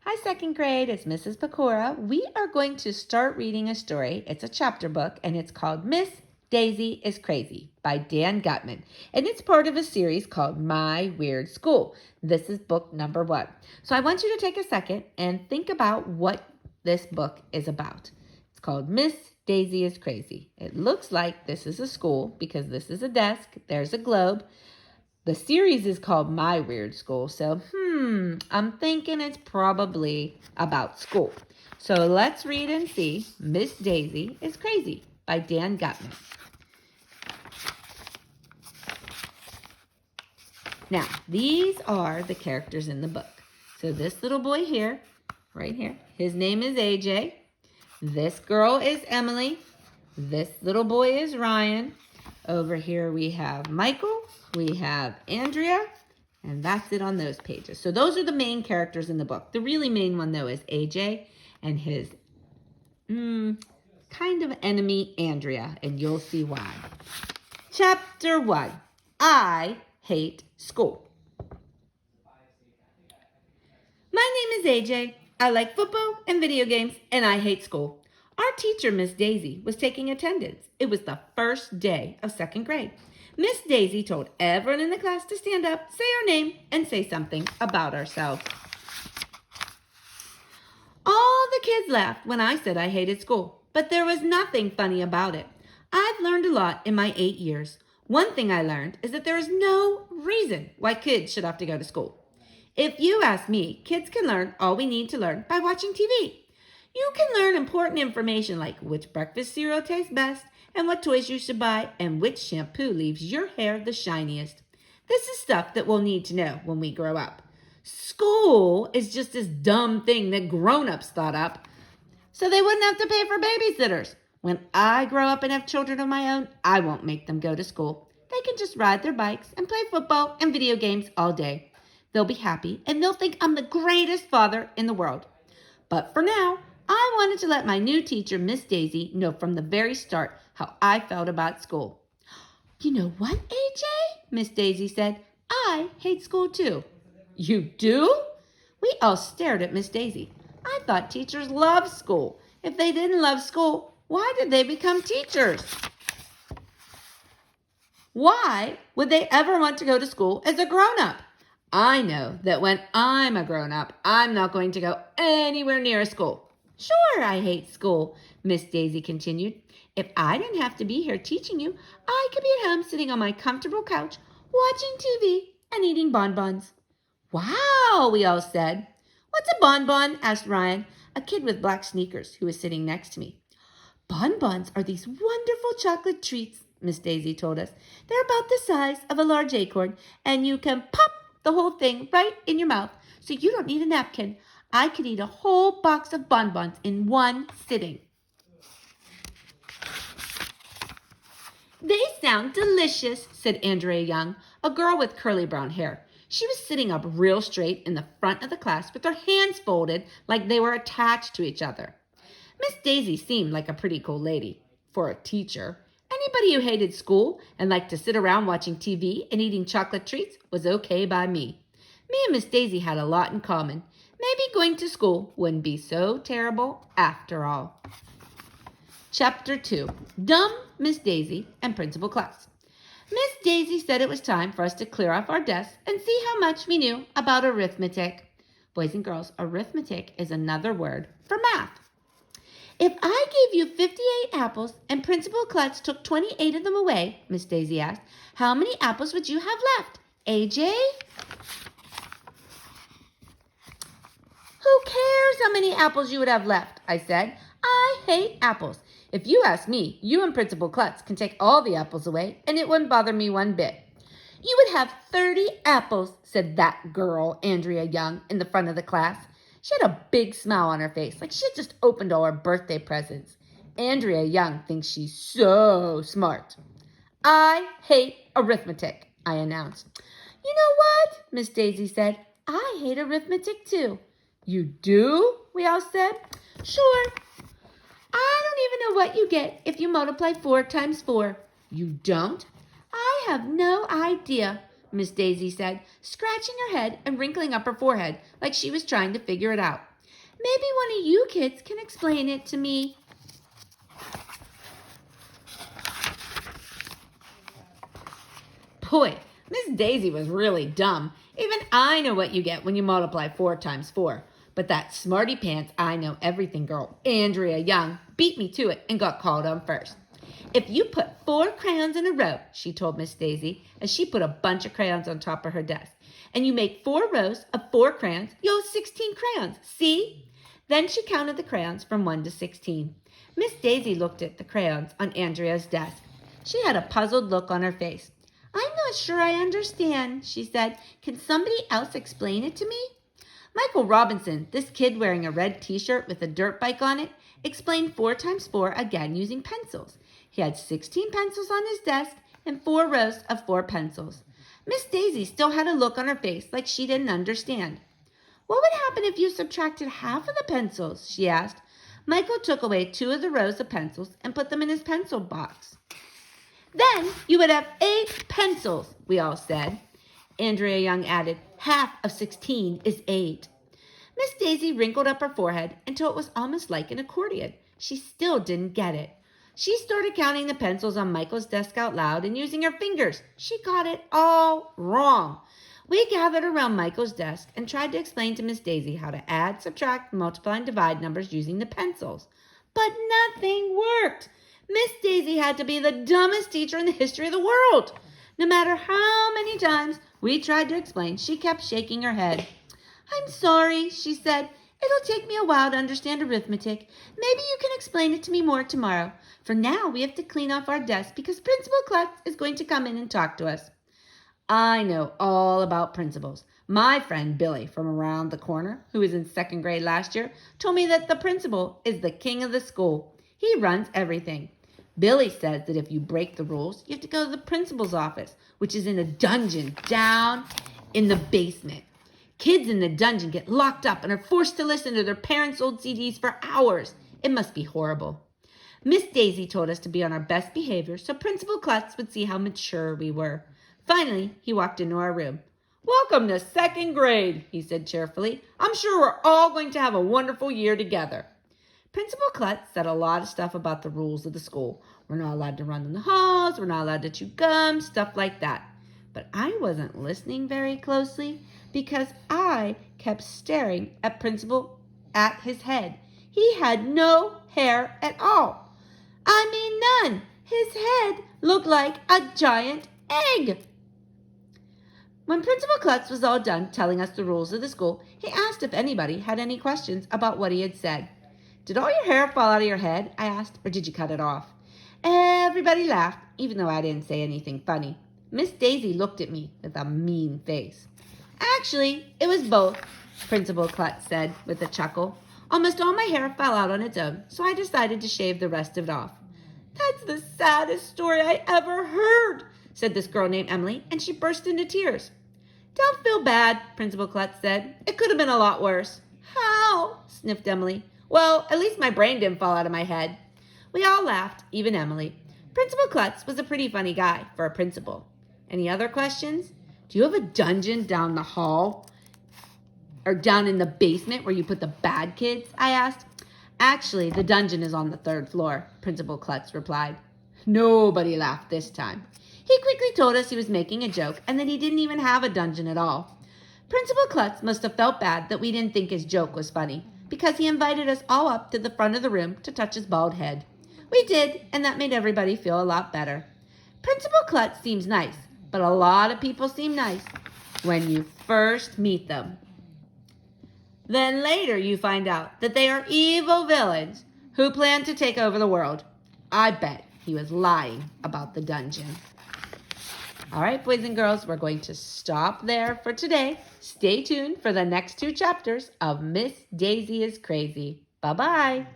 Hi, second grade. It's Mrs. Pecora. We are going to start reading a story. It's a chapter book, and it's called Miss Daisy is Crazy by Dan Gutman. And it's part of a series called My Weird School. This is book number 1. So I want you to take a second and think about what this book is about. It's called Miss Daisy is Crazy. It looks like this is a school because this is a desk. There's a globe. The series is called My Weird School, so I'm thinking it's probably about school. So let's read and see Miss Daisy is Crazy by Dan Gutman. Now, these are the characters in the book. So this little boy here, right here, his name is AJ. This girl is Emily. This little boy is Ryan. Over here we have Michael, we have Andrea, and that's it on those pages. So those are the main characters in the book. The really main one, though, is AJ and his kind of enemy, Andrea, and you'll see why. Chapter 1, I Hate School. My name is AJ. I like football and video games, and I hate school. Our teacher, Miss Daisy, was taking attendance. It was the first day of second grade. Miss Daisy told everyone in the class to stand up, say our name, and say something about ourselves. All the kids laughed when I said I hated school, but there was nothing funny about it. I've learned a lot in my 8 years. One thing I learned is that there is no reason why kids should have to go to school. If you ask me, kids can learn all we need to learn by watching TV. You can learn important information like which breakfast cereal tastes best and what toys you should buy and which shampoo leaves your hair the shiniest. This is stuff that we'll need to know when we grow up. School is just this dumb thing that grown-ups thought up so they wouldn't have to pay for babysitters. When I grow up and have children of my own, I won't make them go to school. They can just ride their bikes and play football and video games all day. They'll be happy and they'll think I'm the greatest father in the world. But for now, I wanted to let my new teacher, Miss Daisy, know from the very start how I felt about school. You know what, AJ? Miss Daisy said. I hate school too. You do? We all stared at Miss Daisy. I thought teachers loved school. If they didn't love school, why did they become teachers? Why would they ever want to go to school as a grown-up? I know that when I'm a grown-up, I'm not going to go anywhere near a school. Sure, I hate school, Miss Daisy continued. If I didn't have to be here teaching you, I could be at home sitting on my comfortable couch, watching TV and eating bonbons. Wow, we all said. What's a bonbon? Asked Ryan, a kid with black sneakers who was sitting next to me. Bonbons are these wonderful chocolate treats, Miss Daisy told us. They're about the size of a large acorn, and you can pop the whole thing right in your mouth, so you don't need a napkin. I could eat a whole box of bonbons in one sitting. They sound delicious, said Andrea Young, a girl with curly brown hair. She was sitting up real straight in the front of the class with her hands folded like they were attached to each other. Miss Daisy seemed like a pretty cool lady for a teacher. Anybody who hated school and liked to sit around watching TV and eating chocolate treats was okay by me. Me and Miss Daisy had a lot in common. Maybe going to school wouldn't be so terrible after all. Chapter 2, Dumb Miss Daisy and Principal Klutz. Miss Daisy said it was time for us to clear off our desks and see how much we knew about arithmetic. Boys and girls, arithmetic is another word for math. If I gave you 58 apples and Principal Klutz took 28 of them away, Miss Daisy asked, how many apples would you have left? AJ? Who cares how many apples you would have left? I said. I hate apples. If you ask me, you and Principal Klutz can take all the apples away, and it wouldn't bother me one bit. You would have 30 apples, said that girl, Andrea Young, in the front of the class. She had a big smile on her face, like she had just opened all her birthday presents. Andrea Young thinks she's so smart. I hate arithmetic, I announced. You know what? Miss Daisy said. I hate arithmetic too. You do? We all said. Sure. I don't even know what you get if you multiply 4 times 4. You don't? I have no idea, Miss Daisy said, scratching her head and wrinkling up her forehead like she was trying to figure it out. Maybe one of you kids can explain it to me. Boy, Miss Daisy was really dumb. Even I know what you get when you multiply 4 times 4. But that smarty pants I know everything girl, Andrea Young, beat me to it and got called on first. If you put 4 crayons in a row, she told Miss Daisy, as she put a bunch of crayons on top of her desk, and you make 4 rows of 4 crayons, you'll have 16 crayons. See? Then she counted the crayons from 1 to 16. Miss Daisy looked at the crayons on Andrea's desk. She had a puzzled look on her face. I'm not sure I understand, she said. Can somebody else explain it to me? Michael Robinson, this kid wearing a red t-shirt with a dirt bike on it, explained 4 times 4 again using pencils. He had 16 pencils on his desk and 4 rows of 4 pencils. Miss Daisy still had a look on her face like she didn't understand. What would happen if you subtracted half of the pencils? She asked. Michael took away 2 of the rows of pencils and put them in his pencil box. Then you would have 8 pencils, we all said. Andrea Young added, half of 16 is 8. Miss Daisy wrinkled up her forehead until it was almost like an accordion. She still didn't get it. She started counting the pencils on Michael's desk out loud and using her fingers. She got it all wrong. We gathered around Michael's desk and tried to explain to Miss Daisy how to add, subtract, multiply, and divide numbers using the pencils. But nothing worked. Miss Daisy had to be the dumbest teacher in the history of the world. No matter how many times we tried to explain, she kept shaking her head. I'm sorry, she said. It'll take me a while to understand arithmetic. Maybe you can explain it to me more tomorrow. For now, we have to clean off our desk because Principal Klutz is going to come in and talk to us. I know all about principals. My friend Billy from around the corner, who was in 2nd grade last year, told me that the principal is the king of the school. He runs everything. Billy says that if you break the rules, you have to go to the principal's office, which is in a dungeon down in the basement. Kids in the dungeon get locked up and are forced to listen to their parents' old CDs for hours. It must be horrible. Miss Daisy told us to be on our best behavior so Principal Klutz would see how mature we were. Finally, he walked into our room. Welcome to 2nd grade, he said cheerfully. I'm sure we're all going to have a wonderful year together. Principal Klutz said a lot of stuff about the rules of the school. We're not allowed to run in the halls, we're not allowed to chew gum, stuff like that. But I wasn't listening very closely because I kept staring at his head. He had no hair at all. I mean none. His head looked like a giant egg. When Principal Klutz was all done telling us the rules of the school, he asked if anybody had any questions about what he had said. Did all your hair fall out of your head? I asked, or did you cut it off? Everybody laughed, even though I didn't say anything funny. Miss Daisy looked at me with a mean face. Actually, it was both, Principal Klutz said with a chuckle. Almost all my hair fell out on its own, so I decided to shave the rest of it off. That's the saddest story I ever heard, said this girl named Emily, and she burst into tears. Don't feel bad, Principal Klutz said. It could have been a lot worse. How? Sniffed Emily. Well, at least my brain didn't fall out of my head. We all laughed, even Emily. Principal Klutz was a pretty funny guy for a principal. Any other questions? Do you have a dungeon down the hall? Or down in the basement where you put the bad kids? I asked. Actually, the dungeon is on the 3rd floor, Principal Klutz replied. Nobody laughed this time. He quickly told us he was making a joke and that he didn't even have a dungeon at all. Principal Klutz must have felt bad that we didn't think his joke was funny, because he invited us all up to the front of the room to touch his bald head. We did, and that made everybody feel a lot better. Principal Klutz seems nice, but a lot of people seem nice when you first meet them. Then later you find out that they are evil villains who plan to take over the world. I bet he was lying about the dungeon. All right, boys and girls, we're going to stop there for today. Stay tuned for the next 2 chapters of Miss Daisy is Crazy. Bye-bye.